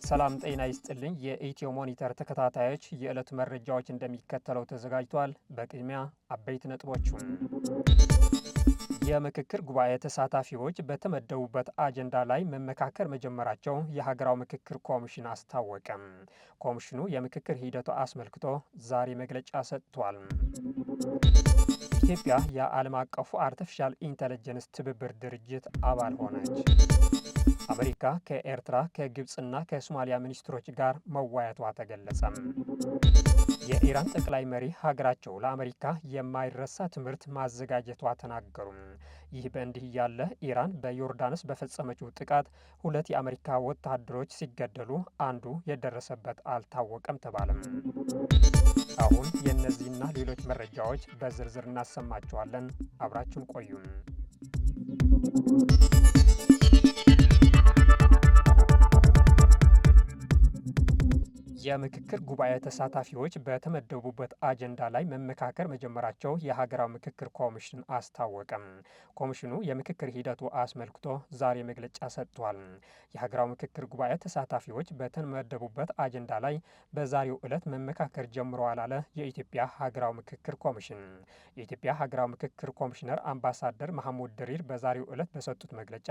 ሰላም ጤና ይስጥልኝ። የኢትዮ ሞኒተር ተከታታዮች የዕለቱ መረጃዎች እንደሚከተለው ተዘጋጅቷል። በቅድሚያ አበይት ነጥቦቹን። የምክክር ጉባኤ ተሳታፊዎች በተመደቡበት አጀንዳ ላይ መመካከር መጀመራቸው የሀገራዊ ምክክር ኮሚሽን አስታወቀም። ኮሚሽኑ የምክክር ሂደቱ አስመልክቶ ዛሬ መግለጫ ሰጥቷል። ኢትዮጵያ የዓለም አቀፉ አርቲፊሻል ኢንተለጀንስ ትብብር ድርጅት አባል ሆነች። አሜሪካ ከኤርትራ ከግብፅና ከሶማሊያ ሚኒስትሮች ጋር መወያየቷ ተገለጸም። የኢራን ጠቅላይ መሪ ሀገራቸው ለአሜሪካ የማይረሳ ትምህርት ማዘጋጀቷ ተናገሩም። ይህ በእንዲህ ያለ ኢራን በዮርዳኖስ በፈጸመችው ጥቃት 2 የአሜሪካ ወታደሮች ሲገደሉ አንዱ የደረሰበት አልታወቀም ተባለም። አሁን የእነዚህና ሌሎች መረጃዎች በዝርዝር እናሰማችኋለን። አብራችሁን ቆዩም። የምክክር ጉባኤ ተሳታፊዎች በተመደቡበት አጀንዳ ላይ መመካከር መጀመራቸው የሀገራዊ ምክክር ኮሚሽን አስታወቀም። ኮሚሽኑ የምክክር ሂደቱ አስመልክቶ ዛሬ መግለጫ ሰጥቷል። የሀገራዊ ምክክር ጉባኤ ተሳታፊዎች በተመደቡበት አጀንዳ ላይ በዛሬው ዕለት መመካከር ጀምረዋል አለ የኢትዮጵያ ሀገራዊ ምክክር ኮሚሽን። የኢትዮጵያ ሀገራዊ ምክክር ኮሚሽነር አምባሳደር መሐሙድ ድሪር በዛሬው ዕለት በሰጡት መግለጫ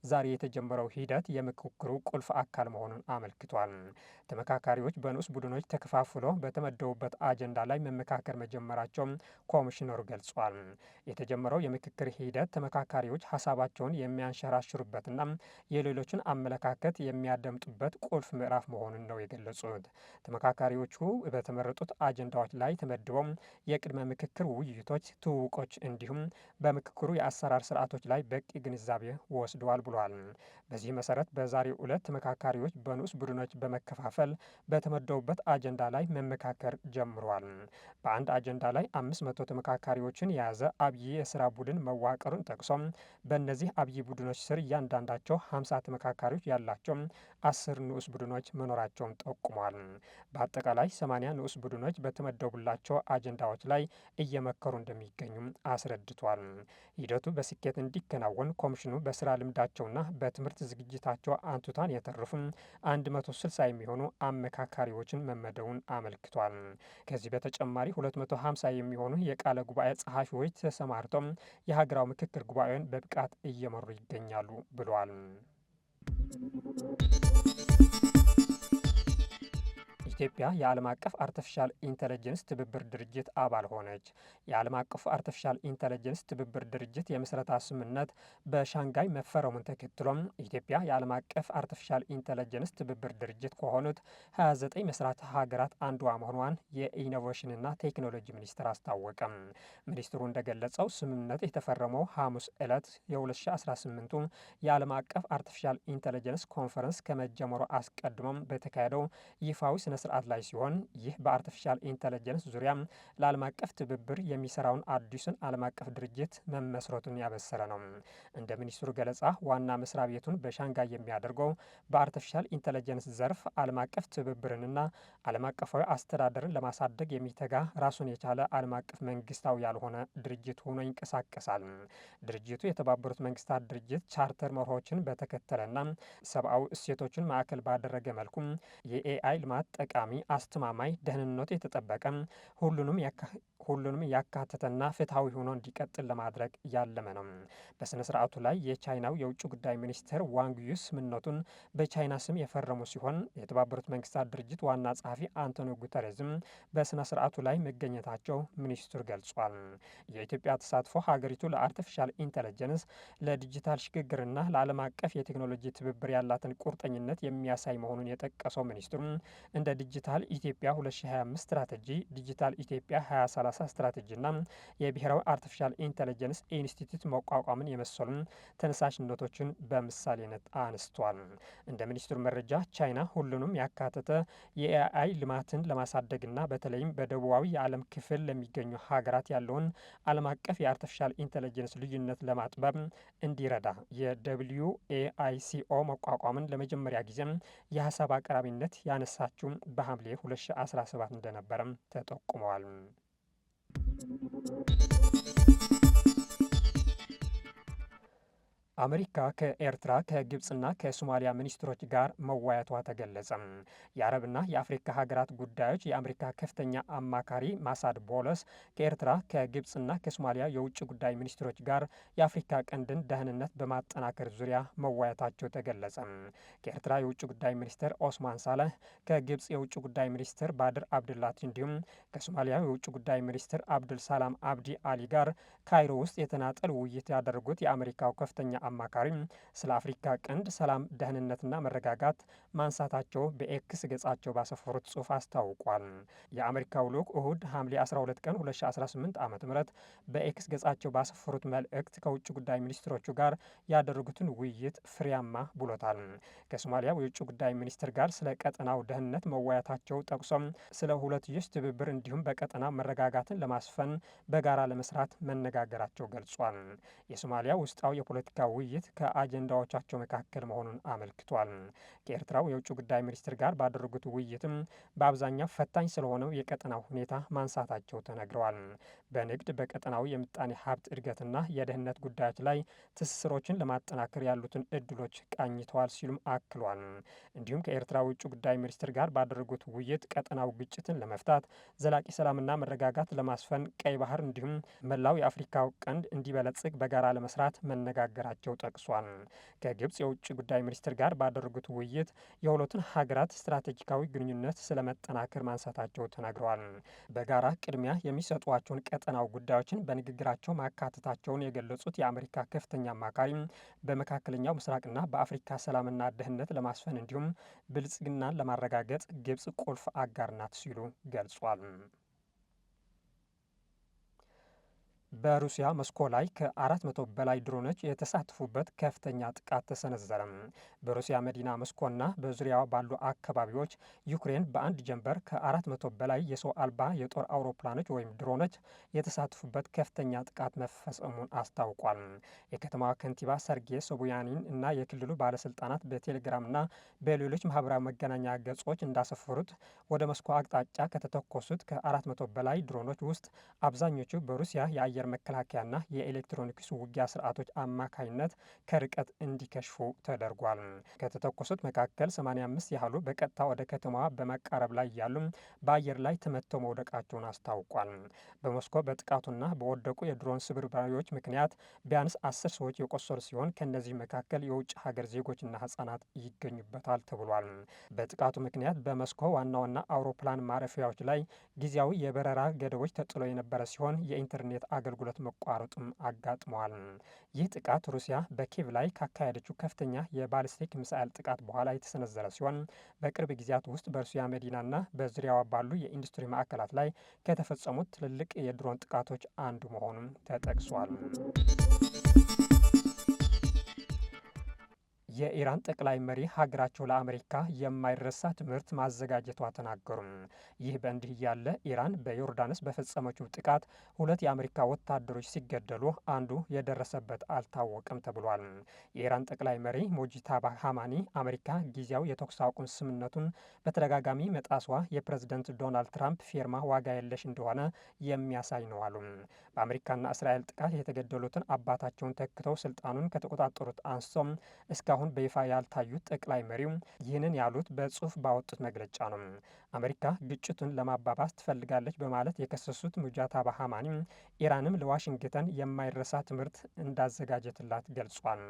ዛሬ የተጀመረው ሂደት የምክክሩ ቁልፍ አካል መሆኑን አመልክቷል። ተመካካሪዎች በንዑስ ቡድኖች ተከፋፍለው በተመደቡበት አጀንዳ ላይ መመካከር መጀመራቸው ኮሚሽነሩ ገልጿል። የተጀመረው የምክክር ሂደት ተመካካሪዎች ሀሳባቸውን የሚያንሸራሽሩበትና የሌሎችን አመለካከት የሚያደምጡበት ቁልፍ ምዕራፍ መሆኑን ነው የገለጹት። ተመካካሪዎቹ በተመረጡት አጀንዳዎች ላይ ተመድበው የቅድመ ምክክር ውይይቶች፣ ትውውቆች እንዲሁም በምክክሩ የአሰራር ስርዓቶች ላይ በቂ ግንዛቤ ወስደዋል ብሏል። በዚህ መሰረት በዛሬው ዕለት ተመካካሪዎች በንዑስ ቡድኖች በመከፋፈል በተመደቡበት አጀንዳ ላይ መመካከር ጀምሯል። በአንድ አጀንዳ ላይ 500 ተመካካሪዎችን የያዘ አብይ የስራ ቡድን መዋቅሩን ጠቅሶ በእነዚህ አብይ ቡድኖች ስር እያንዳንዳቸው 50 ተመካካሪዎች ያላቸው 10 ንዑስ ቡድኖች መኖራቸውን ጠቁሟል። በአጠቃላይ 80 ንዑስ ቡድኖች በተመደቡላቸው አጀንዳዎች ላይ እየመከሩ እንደሚገኙም አስረድቷል። ሂደቱ በስኬት እንዲከናወን ኮሚሽኑ በስራ ልምዳቸውና በትምህርት ዝግጅታቸው አንቱታን የተረፉ 160 የሚሆኑ አመካካሪዎችን መመደቡን አመልክቷል። ከዚህ በተጨማሪ 250 የሚሆኑ የቃለ ጉባኤ ጸሐፊዎች ተሰማርተው የሀገራዊ ምክክር ጉባኤውን በብቃት እየመሩ ይገኛሉ ብሏል። ኢትዮጵያ የዓለም አቀፍ አርቲፊሻል ኢንተለጀንስ ትብብር ድርጅት አባል ሆነች። የዓለም አቀፉ አርቲፊሻል ኢንተለጀንስ ትብብር ድርጅት የምስረታ ስምምነት በሻንጋይ መፈረሙን ተከትሎም ኢትዮጵያ የዓለም አቀፍ አርቲፊሻል ኢንተለጀንስ ትብብር ድርጅት ከሆኑት 29 መስራች ሀገራት አንዷ መሆኗን የኢኖቬሽንና ቴክኖሎጂ ሚኒስቴር አስታወቀም። ሚኒስትሩ እንደገለጸው ስምምነት የተፈረመው ሐሙስ ዕለት የ2018 የዓለም አቀፍ አርቲፊሻል ኢንተለጀንስ ኮንፈረንስ ከመጀመሩ አስቀድሞም በተካሄደው ይፋዊ ስነ ስርዓት ላይ ሲሆን ይህ በአርቲፊሻል ኢንተለጀንስ ዙሪያ ለዓለም አቀፍ ትብብር የሚሰራውን አዲሱን ዓለም አቀፍ ድርጅት መመስረቱን ያበሰረ ነው። እንደ ሚኒስትሩ ገለጻ ዋና መስሪያ ቤቱን በሻንጋይ የሚያደርገው በአርቲፊሻል ኢንተለጀንስ ዘርፍ ዓለም አቀፍ ትብብርንና ዓለም አቀፋዊ አስተዳደርን ለማሳደግ የሚተጋ ራሱን የቻለ ዓለም አቀፍ መንግስታዊ ያልሆነ ድርጅት ሆኖ ይንቀሳቀሳል። ድርጅቱ የተባበሩት መንግስታት ድርጅት ቻርተር መርሆችን በተከተለና ሰብአዊ እሴቶችን ማዕከል ባደረገ መልኩ የኤአይ ልማት ጠቃሚ፣ አስተማማኝ፣ ደህንነቱ የተጠበቀ ሁሉንም ያካተተና ፍትሐዊ ሆኖ እንዲቀጥል ለማድረግ ያለመ ነው። በስነ ስርዓቱ ላይ የቻይናው የውጭ ጉዳይ ሚኒስትር ዋንግ ዩ ስምምነቱን በቻይና ስም የፈረሙ ሲሆን የተባበሩት መንግስታት ድርጅት ዋና ጸሐፊ አንቶኒዮ ጉተሬዝም በስነ ስርዓቱ ላይ መገኘታቸው ሚኒስትሩ ገልጿል። የኢትዮጵያ ተሳትፎ ሀገሪቱ ለአርቲፊሻል ኢንተለጀንስ፣ ለዲጂታል ሽግግርና ለዓለም አቀፍ የቴክኖሎጂ ትብብር ያላትን ቁርጠኝነት የሚያሳይ መሆኑን የጠቀሰው ሚኒስትሩ እንደ ዲጂታል ኢትዮጵያ 2025 ስትራቴጂ፣ ዲጂታል ኢትዮጵያ 2030 ስትራቴጂና የብሔራዊ አርቲፊሻል ኢንተለጀንስ ኢንስቲትዩት መቋቋምን የመሰሉ ተነሳሽነቶችን በምሳሌነት አንስቷል። እንደ ሚኒስትሩ መረጃ ቻይና ሁሉንም ያካተተ የኤአይ ልማትን ለማሳደግና በተለይም በደቡባዊ የዓለም ክፍል ለሚገኙ ሀገራት ያለውን ዓለም አቀፍ የአርቲፊሻል ኢንተለጀንስ ልዩነት ለማጥበብ እንዲረዳ የWAICO መቋቋምን ለመጀመሪያ ጊዜ የሀሳብ አቅራቢነት ያነሳችው በሐምሌ 2017 እንደነበረም ተጠቁመዋል። አሜሪካ ከኤርትራ ከግብፅና ከሶማሊያ ሚኒስትሮች ጋር መወያየቷ ተገለጸ። የአረብና የአፍሪካ ሀገራት ጉዳዮች የአሜሪካ ከፍተኛ አማካሪ ማሳድ ቦለስ ከኤርትራ ከግብፅና ከሶማሊያ የውጭ ጉዳይ ሚኒስትሮች ጋር የአፍሪካ ቀንድን ደህንነት በማጠናከር ዙሪያ መወያየታቸው ተገለጸ። ከኤርትራ የውጭ ጉዳይ ሚኒስትር ኦስማን ሳለህ፣ ከግብፅ የውጭ ጉዳይ ሚኒስትር ባድር አብድላቲ እንዲሁም ከሶማሊያ የውጭ ጉዳይ ሚኒስትር አብዱል ሰላም አብዲ አሊ ጋር ካይሮ ውስጥ የተናጠል ውይይት ያደረጉት የአሜሪካው ከፍተኛ አማካሪ ስለ አፍሪካ ቀንድ ሰላም፣ ደህንነትና መረጋጋት ማንሳታቸው በኤክስ ገጻቸው ባሰፈሩት ጽሑፍ አስታውቋል። የአሜሪካው ልዑክ እሁድ ሐምሌ 12 ቀን 2018 ዓ ም በኤክስ ገጻቸው ባሰፈሩት መልእክት ከውጭ ጉዳይ ሚኒስትሮቹ ጋር ያደረጉትን ውይይት ፍሬያማ ብሎታል። ከሶማሊያ የውጭ ጉዳይ ሚኒስትር ጋር ስለ ቀጠናው ደህንነት መወያየታቸው ጠቅሶም ስለ ሁለትዮሽ ትብብር እንዲሁም በቀጠና መረጋጋትን ለማስፈን በጋራ ለመስራት መነጋገራቸው ገልጿል። የሶማሊያ ውስጣዊ የፖለቲካ ውይይት ከአጀንዳዎቻቸው መካከል መሆኑን አመልክቷል። ከኤርትራው የውጭ ጉዳይ ሚኒስትር ጋር ባደረጉት ውይይትም በአብዛኛው ፈታኝ ስለሆነው የቀጠናው ሁኔታ ማንሳታቸው ተነግረዋል። በንግድ፣ በቀጠናዊ የምጣኔ ሀብት እድገትና የደህንነት ጉዳዮች ላይ ትስስሮችን ለማጠናከር ያሉትን እድሎች ቃኝተዋል ሲሉም አክሏል። እንዲሁም ከኤርትራ ውጭ ጉዳይ ሚኒስትር ጋር ባደረጉት ውይይት ቀጠናው ግጭትን ለመፍታት ዘላቂ ሰላምና መረጋጋት ለማስፈን ቀይ ባህር እንዲሁም መላው የአፍሪካው ቀንድ እንዲበለጽግ በጋራ ለመስራት መነጋገራቸው ጠቅሷል። ከግብፅ የውጭ ጉዳይ ሚኒስትር ጋር ባደረጉት ውይይት የሁለቱን ሀገራት ስትራቴጂካዊ ግንኙነት ስለመጠናከር ማንሳታቸው ተናግረዋል። በጋራ ቅድሚያ የሚሰጧቸውን ቀጠናው ጉዳዮችን በንግግራቸው ማካተታቸውን የገለጹት የአሜሪካ ከፍተኛ አማካሪ በመካከለኛው ምስራቅና በአፍሪካ ሰላምና ደህንነት ለማስፈን እንዲሁም ብልጽግናን ለማረጋገጥ ግብፅ ቁልፍ አጋር ናት ሲሉ ገልጿል። በሩሲያ ሞስኮ ላይ ከ400 በላይ ድሮኖች የተሳተፉበት ከፍተኛ ጥቃት ተሰነዘረ። በሩሲያ መዲና ሞስኮና በዙሪያዋ ባሉ አካባቢዎች ዩክሬን በአንድ ጀንበር ከ400 በላይ የሰው አልባ የጦር አውሮፕላኖች ወይም ድሮኖች የተሳተፉበት ከፍተኛ ጥቃት መፈጸሙን አስታውቋል። የከተማዋ ከንቲባ ሰርጌይ ሶቡያኒን እና የክልሉ ባለስልጣናት በቴሌግራምና በሌሎች ማህበራዊ መገናኛ ገጾች እንዳሰፈሩት ወደ ሞስኮ አቅጣጫ ከተተኮሱት ከ400 በላይ ድሮኖች ውስጥ አብዛኞቹ በሩሲያ የአየር መከላከያና የኤሌክትሮኒክስ ውጊያ ስርዓቶች አማካኝነት ከርቀት እንዲከሽፉ ተደርጓል። ከተተኮሱት መካከል 85 ያህሉ በቀጥታ ወደ ከተማዋ በመቃረብ ላይ ያሉ በአየር ላይ ተመተው መውደቃቸውን አስታውቋል። በሞስኮ በጥቃቱና በወደቁ የድሮን ስብርባሪዎች ምክንያት ቢያንስ 10 ሰዎች የቆሰሉ ሲሆን ከእነዚህ መካከል የውጭ ሀገር ዜጎችና ህጻናት ይገኙበታል ተብሏል። በጥቃቱ ምክንያት በሞስኮ ዋና ዋና አውሮፕላን ማረፊያዎች ላይ ጊዜያዊ የበረራ ገደቦች ተጥሎ የነበረ ሲሆን የኢንተርኔት አገልግሎት መቋረጡም አጋጥመዋል። ይህ ጥቃት ሩሲያ በኪየቭ ላይ ካካሄደችው ከፍተኛ የባሊስቲክ ሚሳኤል ጥቃት በኋላ የተሰነዘረ ሲሆን በቅርብ ጊዜያት ውስጥ በሩሲያ መዲናና በዙሪያዋ ባሉ የኢንዱስትሪ ማዕከላት ላይ ከተፈጸሙት ትልልቅ የድሮን ጥቃቶች አንዱ መሆኑን ተጠቅሷል። የኢራን ጠቅላይ መሪ ሀገራቸው ለአሜሪካ የማይረሳ ትምህርት ማዘጋጀቷ ተናገሩ። ይህ በእንዲህ እያለ ኢራን በዮርዳኖስ በፈጸመችው ጥቃት 2 የአሜሪካ ወታደሮች ሲገደሉ አንዱ የደረሰበት አልታወቀም ተብሏል። የኢራን ጠቅላይ መሪ ሞጂታባ ሀማኒ አሜሪካ ጊዜያዊ የተኩስ አቁም ስምምነቱን በተደጋጋሚ መጣሷ የፕሬዝደንት ዶናልድ ትራምፕ ፊርማ ዋጋ የለሽ እንደሆነ የሚያሳይ ነው አሉ። በአሜሪካና እስራኤል ጥቃት የተገደሉትን አባታቸውን ተክተው ስልጣኑን ከተቆጣጠሩት አንስቶም እስካሁን በይፋ ያልታዩት ጠቅላይ መሪው ይህንን ያሉት በጽሁፍ ባወጡት መግለጫ ነው። አሜሪካ ግጭቱን ለማባባስ ትፈልጋለች በማለት የከሰሱት ሙጃታባ ሀማኒ ኢራንም ለዋሽንግተን የማይረሳ ትምህርት እንዳዘጋጀትላት ገልጿል።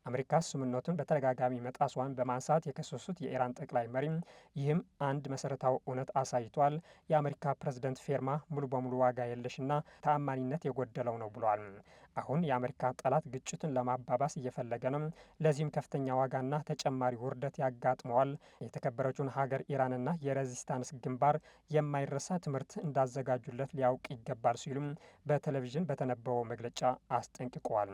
አሜሪካ ስምምነቱን በተደጋጋሚ መጣሷን በማንሳት የከሰሱት የኢራን ጠቅላይ መሪ ይህም አንድ መሰረታዊ እውነት አሳይቷል፣ የአሜሪካ ፕሬዝደንት ፊርማ ሙሉ በሙሉ ዋጋ የለሽና ተአማኒነት የጎደለው ነው ብሏል። አሁን የአሜሪካ ጠላት ግጭቱን ለማባባስ እየፈለገ ነው። ለዚህም ከፍተኛ ዋጋና ተጨማሪ ውርደት ያጋጥመዋል። የተከበረችውን ሀገር ኢራንና የሬዚስታንስ ግንባር የማይረሳ ትምህርት እንዳዘጋጁለት ሊያውቅ ይገባል ሲሉም በቴሌቪዥን በተነበበው መግለጫ አስጠንቅቀዋል።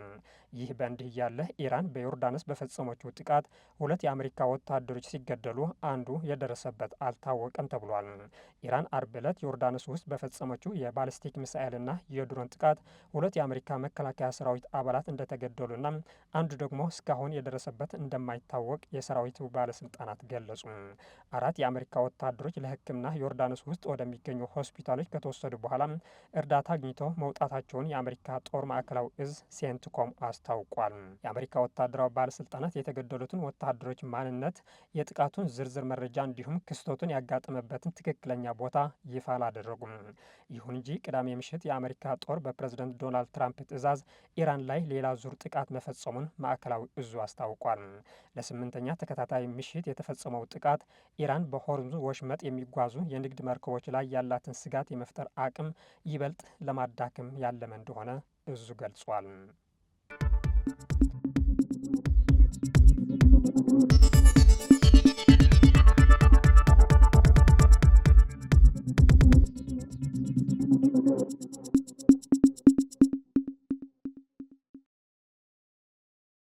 ይህ በእንዲህ እያለ ኢራን በዮርዳኖስ በፈጸመችው ጥቃት 2 የአሜሪካ ወታደሮች ሲገደሉ አንዱ የደረሰበት አልታወቀም ተብሏል። ኢራን አርብ ዕለት ዮርዳኖስ ውስጥ በፈጸመችው የባሊስቲክ ሚሳኤልና የድሮን ጥቃት 2 የአሜሪካ መከላከያ ሰራዊት አባላት እንደተገደሉና አንዱ ደግሞ እስካሁን የደረሰበት እንደማይታወቅ የሰራዊቱ ባለስልጣናት ገለጹ። 4 የአሜሪካ ወታደሮች ለሕክምና ዮርዳኖስ ውስጥ ወደሚገኙ ሆስፒታሎች ከተወሰዱ በኋላ እርዳታ አግኝተው መውጣታቸውን የአሜሪካ ጦር ማዕከላዊ እዝ ሴንትኮም አስታውቋል። የአሜሪካ ወታደራዊ ባለስልጣናት የተገደሉትን ወታደሮች ማንነት፣ የጥቃቱን ዝርዝር መረጃ እንዲሁም ክስተቱን ያጋጠመበትን ትክክለኛ ቦታ ይፋ አላደረጉም። ይሁን እንጂ ቅዳሜ ምሽት የአሜሪካ ጦር በፕሬዝደንት ዶናልድ ትራምፕ ትዕዛዝ ኢራን ላይ ሌላ ዙር ጥቃት መፈጸሙን ማዕከላዊ እዙ አስታውቋል። ለስምንተኛ ተከታታይ ምሽት የተፈጸመው ጥቃት ኢራን በሆርሙዝ ወሽመጥ የሚጓዙ የንግድ መርከቦች ላይ ያላትን ስጋት የመፍጠር አቅም ይበልጥ ለማዳከም ያለመ እንደሆነ እዙ ገልጿል።